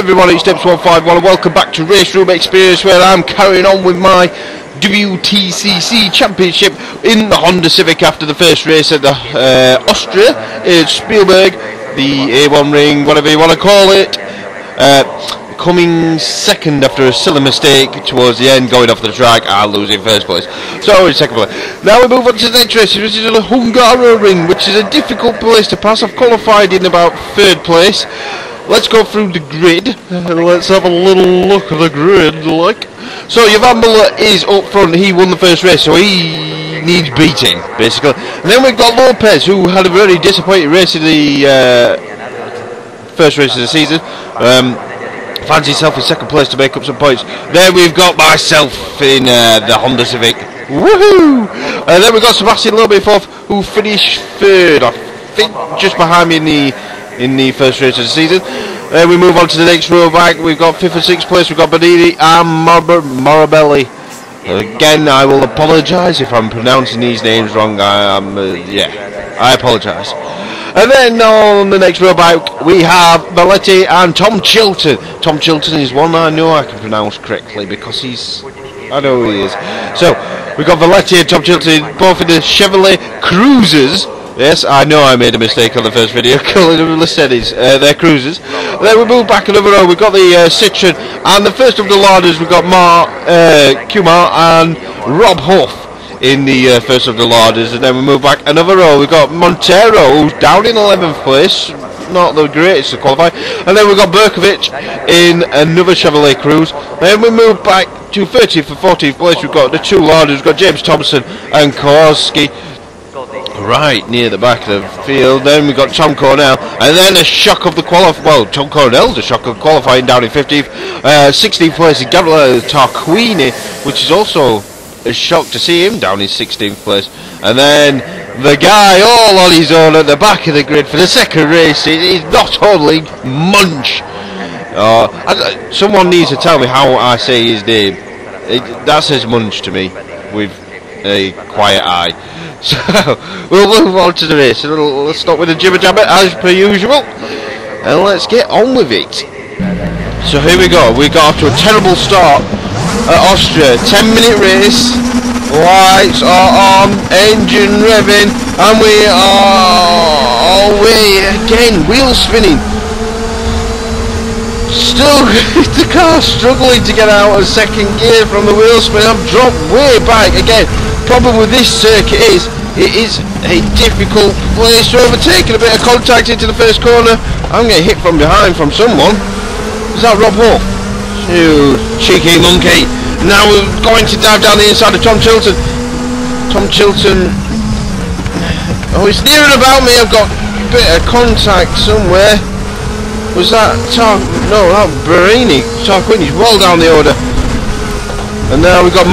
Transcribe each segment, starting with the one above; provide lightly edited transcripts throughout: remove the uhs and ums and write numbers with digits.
everyone, it's Demps151 and welcome back to RaceRoom Experience, where I'm carrying on with my WTCC Championship in the Honda Civic after the first race at the Austria in Spielberg, the A1 ring, whatever you want to call it. Coming second after a silly mistake towards the end, going off the track and losing first place. So in second place. Now we move on to the next race, which is the hungaroring, which is a difficult place to pass. I've qualified in about third place. Let's go through the grid. Let's have a little look at the grid, like. So Jovan Muller is up front. He won the first race, so he needs beating, basically. And then we've got Lopez, who had a very disappointing race in the first race of the season. Finds himself in second place to make up some points. Then we've got myself in the Honda Civic. Woohoo! And then we've got Sebastian Loeb in fourth, who finished third, I think, just behind me in the first race of the season. Then we move on to the next row back. We've got fifth and sixth place. We've got Bonini and Morabelli. Again, I will apologise if I'm pronouncing these names wrong. I apologise. And then on the next row back, we have Belletti and Tom Chilton. Tom Chilton is one I know I can pronounce correctly because I know who he is. So, we've got Belletti and Tom Chilton both in the Chevrolet Cruisers. Yes, I know I made a mistake on the first video, calling them Mercedes. They're Cruisers. Then we move back another row. We've got the Citroen, and the first of the lauders, we've got Kumar and Rob Huff in the first of the lauders. And then we move back another row. We've got Montero, who's down in 11th place, not the greatest to qualify. And then we've got Berkovic in another Chevrolet Cruze. Then we move back to 30th and 14th place. We've got the two lauders. We've got James Thompson and Kowarski right near the back of the field. Then we've got Tom Cornell, and then a shock of the Tom Cornell's a shock of qualifying down in 15th. 16th place is Gabriele Tarquini, which is also a shock to see him down in 16th place. And then the guy all on his own at the back of the grid for the second race is not only Munch. Someone needs to tell me how I say his name. That says Munch to me with a quiet eye. So we'll move on to the race. Let's start with the jibber jabber as per usual, and let's get on with it. So here we go. We got off to a terrible start at Austria. 10-minute race. Lights are on, engine revving, and we are away again. Wheel spinning. Still, the car struggling to get out of second gear from the wheel spin. I've dropped way back again. Problem with this circuit is it is a difficult place to overtake, and a bit of contact into the first corner. I'm getting hit from behind from someone. Is that Rob Huff? You cheeky monkey. Now we're going to dive down the inside of Tom Chilton. Tom Chilton. Oh, it's near about me. I've got a bit of contact somewhere. Was that no, that Barini. Tarquini's well down the order. And now we've got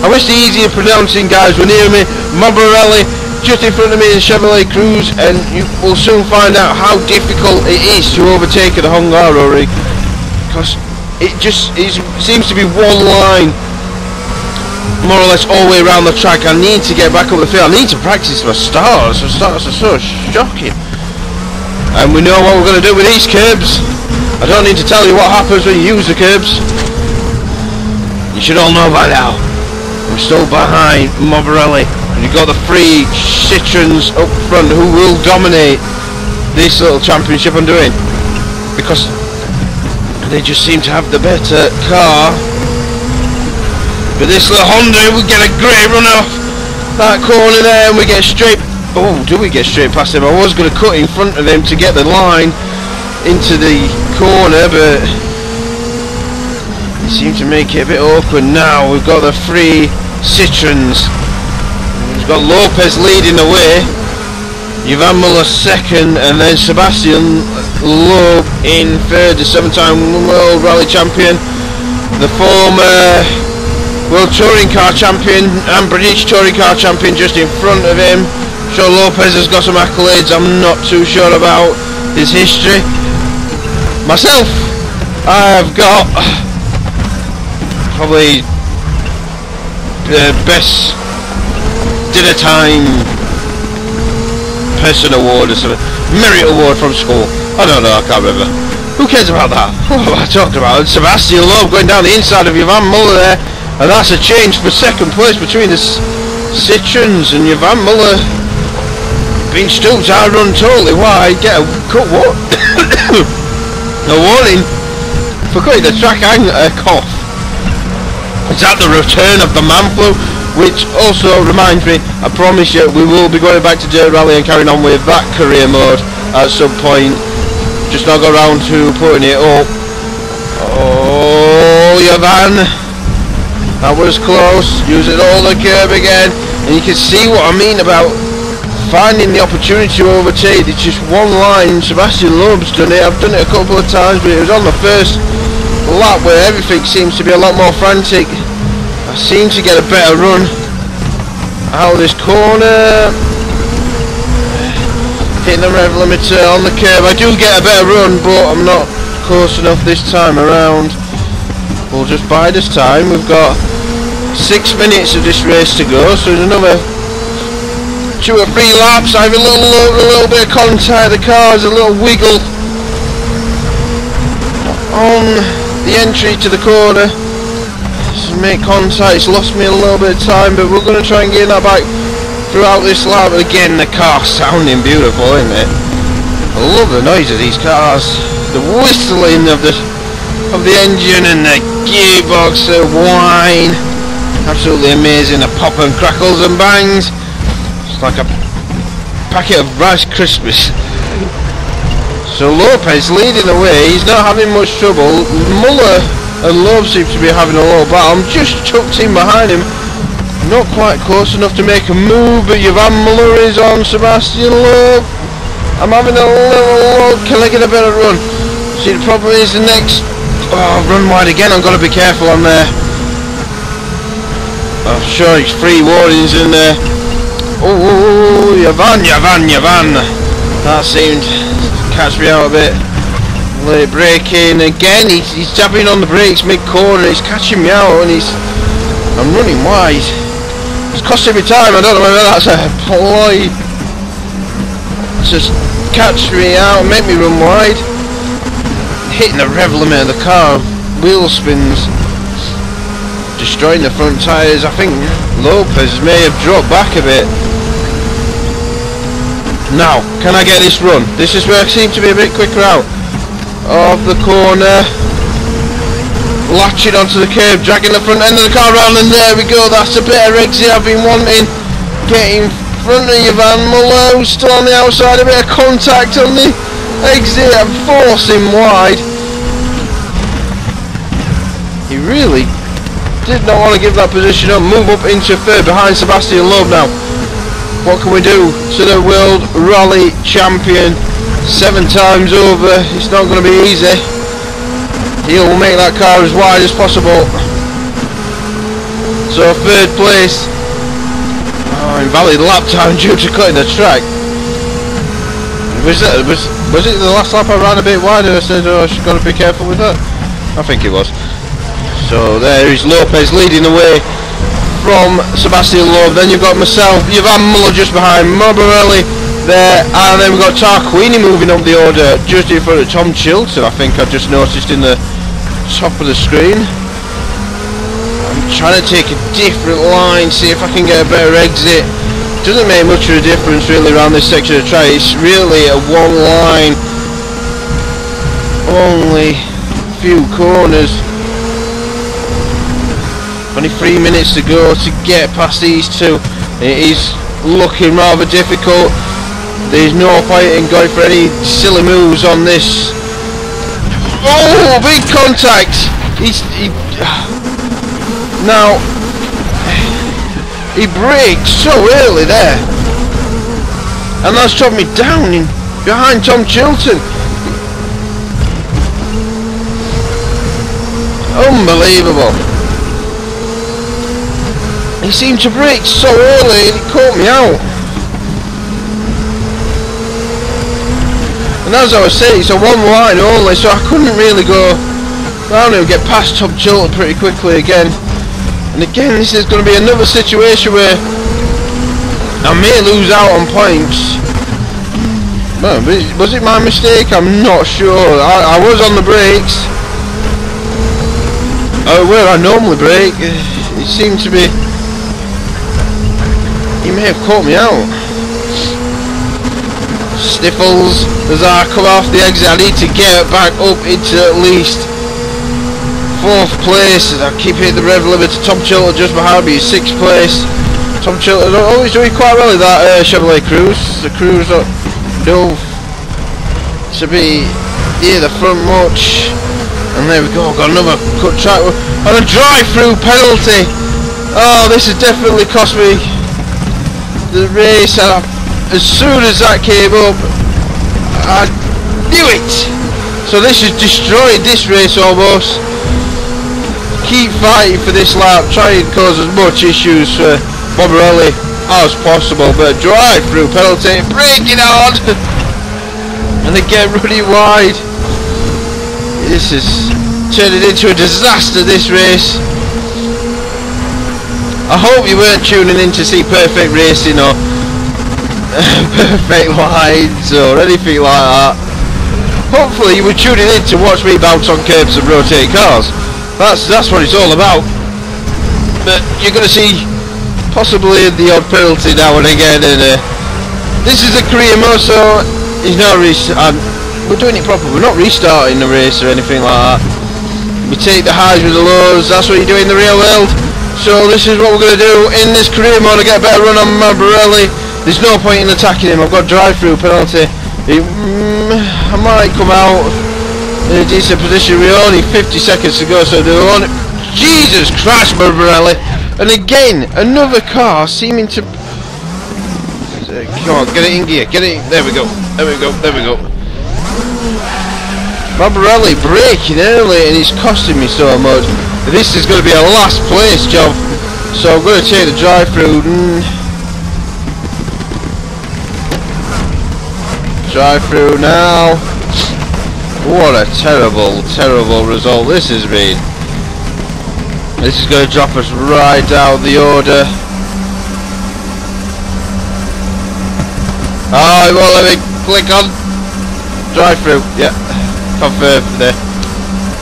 I wish the easier pronouncing guys were near me. Morabelli just in front of me in Chevrolet Cruze, and you will soon find out how difficult it is to overtake at the Hungaroring, because it seems to be one line more or less all the way around the track. I need to get back up the field. I need to practice my stars. The stars are so shocking. And we know what we're going to do with these curbs. I don't need to tell you what happens when you use the curbs. You should all know by now. I'm still behind Morabelli, and you've got the three Citroens up front who will dominate this little championship I'm doing, because they just seem to have the better car. But this little Honda will get a great run off that corner there, and we get straight. Oh, do we get straight past him? I was going to cut in front of him to get the line into the corner, but they seem to make it a bit awkward now. We've got the three Citroens. We've got Lopez leading the way, Jovan Muller second, and then Sebastian Loeb in third, the 7-time World Rally Champion, the former World Touring Car Champion and British Touring Car Champion just in front of him. Sure, Lopez has got some accolades. I'm not too sure about his history. Myself, I've got probably the best dinner time person award or something, merit award from school. I don't know, I can't remember. Who cares about that? What am I talking about? Sebastian Loeb going down the inside of Yvan Muller there, and that's a change for second place between the Citroens, and Yvan Muller being stooped out, run totally wide, get a cut what? A warning for cutting the track and a cough. Is that the return of the man flu? Which also reminds me, I promise you, we will be going back to Dirt Rally and carrying on with that career mode at some point. Just not got around to putting it up. Oh, Yvan, that was close. Using all the curb again, and you can see what I mean about finding the opportunity to overtake. It's just one line. Sebastian Loeb's done it. I've done it a couple of times, but it was on the first lap where everything seems to be a lot more frantic. I seem to get a better run out of this corner. Hitting the rev limiter on the curb. I do get a better run, but I'm not close enough this time around. We'll just bide this time. We've got 6 minutes of this race to go, so there's another 2 or 3 laps. I have a little bit of contact. The car's a little wiggle on the entry to the corner. Just make contact. It's lost me a little bit of time, but we're going to try and gain that back throughout this lap. Again, the car sounding beautiful, isn't it? I love the noise of these cars. The whistling of the engine and the gearbox, the whine. Absolutely amazing. The pop and crackles and bangs. It's like a packet of Rice Krispies. So Lopez leading the way. He's not having much trouble. Muller and Loeb seem to be having a little battle. I'm just tucked in behind him. Not quite close enough to make a move, but Yvan Muller is on Sebastian Loeb. I'm having a little look. Can I get a better run? See, the problem is the next... Oh, run wide again. I've got to be careful on there. I'm sure it's 3 warnings in there. Oh, Yvan. That seemed to catch me out a bit. Late braking again. He's tapping on the brakes mid-corner. He's catching me out, and I'm running wide. It's costing me time. I don't know whether that's a ploy to catch me out and make me run wide. Hitting the rev limit of the car, wheel spins, destroying the front tyres. I think Lopez may have dropped back a bit. Now, can I get this run? This is where I seem to be a bit quicker out of the corner. Latching onto the curb, dragging the front end of the car around, and there we go. That's a better exit I've been wanting. Getting in front of Yvan Muller, who's still on the outside. A bit of contact on the exit and force him wide. He really did not want to give that position up. Move up into third behind Sebastian Loeb now. What can we do to the World Rally Champion 7 times over? It's not going to be easy. He'll make that car as wide as possible. So 3rd place. Oh, invalid lap time due to cutting the track. Was it the last lap I ran a bit wider? I said, oh, I've got to be careful with that. I think it was. So there is Lopez leading the way from Sebastian Loeb. Then you've got myself, Yvan Muller just behind, Morbidelli there, and then we've got Tarquini moving up the order just in front of Tom Chilton. I think I just noticed in the top of the screen. I'm trying to take a different line, see if I can get a better exit. Doesn't make much of a difference really around this section of track. It's really a one line, only few corners. Only 3 minutes to go to get past these two. It is looking rather difficult. There's no point in going for any silly moves on this. Oh, big contact! Now he braked so early there, and that's dropped me down in behind Tom Chilton. Unbelievable! He seemed to brake so early, and it caught me out. And as I was saying, it's a one line only, so I couldn't really go round and get past Tom Chilton pretty quickly again. And again, this is going to be another situation where I may lose out on points. Well, was it my mistake? I'm not sure. I was on the brakes. Oh, where I normally brake. It seemed to be... He may have caught me out. Sniffles as I come off the exit. I need to get back up into at least 4th place. I keep hitting the rev limiter. Tom Chilton just behind me is 6th place. Tom Chilton always doing quite well in that Chevrolet Cruise. The Cruise don't know to be near the front much. And there we go. Got another cut track and a drive-through penalty. Oh, this has definitely cost me the race. As soon as that came up, I knew it. So this has destroyed this race almost. Keep fighting for this lap, try and cause as much issues for Bobarelli as possible, but drive-through penalty, break it on, and they get running wide. This is turning into a disaster, this race. I hope you weren't tuning in to see perfect racing or perfect lines or anything like that. Hopefully you were tuning in to watch me bounce on curbs and rotate cars. That's what it's all about. But you're going to see possibly the odd penalty now and again, and this is a career mode, so it's not we're doing it proper. We're not restarting the race or anything like that. We take the highs with the lows. That's what you do in the real world. So this is what we're going to do in this career mode to get a better run on Bobarelli. There's no point in attacking him. I've got drive-through penalty. I might come out in a decent position. We're only 50 seconds to go, so they're on. Jesus Christ, Bobarelli! And again, another car seeming to. Come on, get it in gear. Get it. There we go. There we go. There we go. Bobarelli braking early, and it's costing me so much. This is going to be a last place job, so I'm going to take the drive-through. Drive-through now. What a terrible, terrible result this has been. This is going to drop us right down the order. Oh, it won't let me click on drive-through. Yeah, confirm there.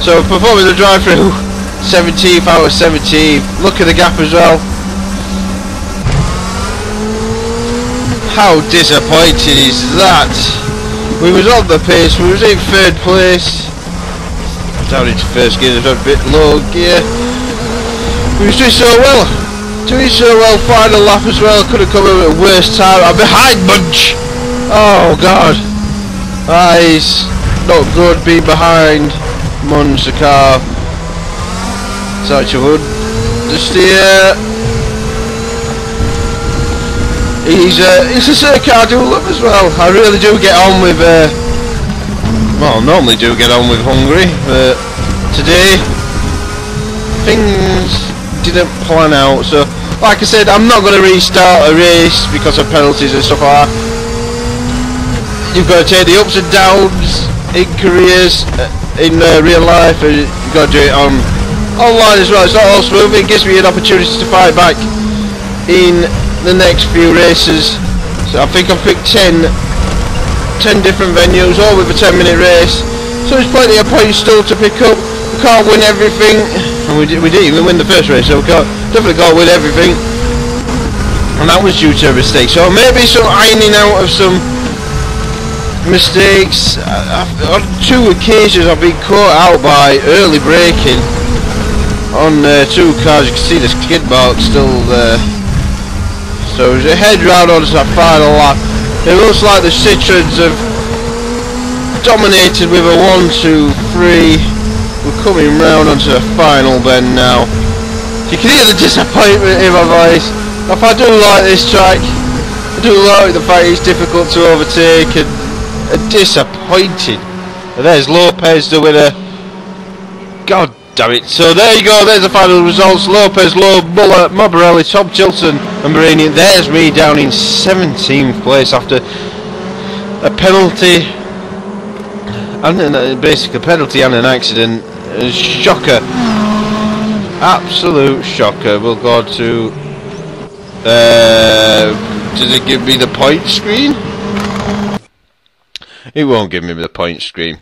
So performing the drive-through, 17th out of 17. Look at the gap as well. How disappointing is that? We was on the pace, we was in 3rd place. Down into 1st gear, there's a bit low gear. We was doing so well. Final lap as well. Could have come in at a worse time. I'm behind Munch. Oh god. That is not good being behind Munch, the car. Such a wood. The steer. He's a circuit I do love as well. I really do get on with well, normally do get on with Hungary, but today things didn't plan out. So like I said, I'm not going to restart a race because of penalties and stuff like that. You've got to take the ups and downs in careers, in real life, and you've got to do it online as well. It's not all smooth. It gives me an opportunity to fight back in the next few races. So I think I've picked 10 different venues, all with a 10-minute race. So there's plenty of points still to pick up. We can't win everything, and we didn't even win the first race, so we definitely can't win everything. And that was due to a mistake. So maybe some ironing out of some mistakes. On 2 occasions I've been caught out by early braking on 2 cars. You can see the skid mark still there. So as we head round onto that final lap, it looks like the Citroens have dominated with a 1, 2, 3. We're coming round onto the final bend now. You can hear the disappointment in my voice. If I do like this track, I do like the fact it's difficult to overtake and disappointing. And there's Lopez the winner. God damn it. So there you go, there's the final results. Lopez, Lowe, Muller, Bobarelli, Tom Chilton and Marini. There's me down in 17th place after a penalty and basically a penalty and an accident. Shocker. Absolute shocker. We'll go to does it give me the point screen? It won't give me the point screen.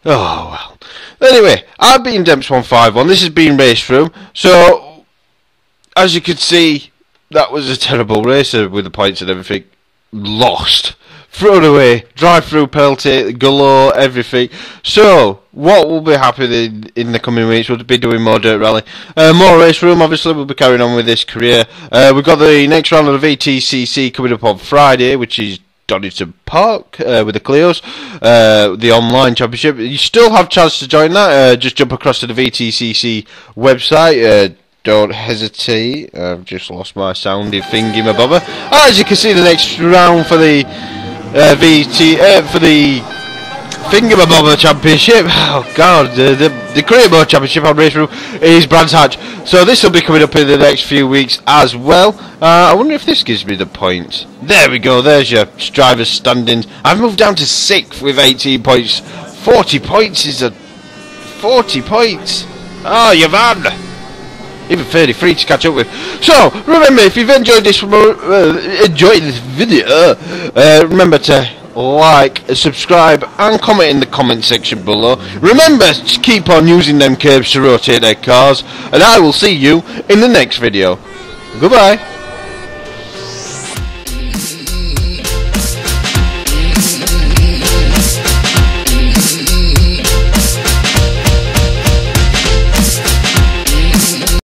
Oh well. Anyway, I've been Demps151. This has been RaceRoom. So, as you could see, that was a terrible race with the points and everything. Lost. Thrown away. Drive-through penalty, galore, everything. So, what will be happening in the coming weeks? We'll be doing more dirt rally. More RaceRoom, obviously. We'll be carrying on with this career. We've got the next round of the VTCC coming up on Friday, which is Donington Park with the Clios, the online championship. You still have a chance to join that. Just jump across to the VTCC website. Don't hesitate. I've just lost my sounding thingy-mabobber. As you can see, the next round for the for the thingy-mabobber championship. Oh God, the career mode championship on RaceRoom is Brands Hatch. So this will be coming up in the next few weeks as well. I wonder if this gives me the points. There we go. There's your driver's standings. I've moved down to 6th with 18 points. 40 points is a 40 points. Oh, you've had. Even 33 to catch up with. So remember, if you've enjoyed this video, remember to like, subscribe, and comment in the comment section below. Remember to keep on using them curbs to rotate their cars, and I will see you in the next video. Goodbye.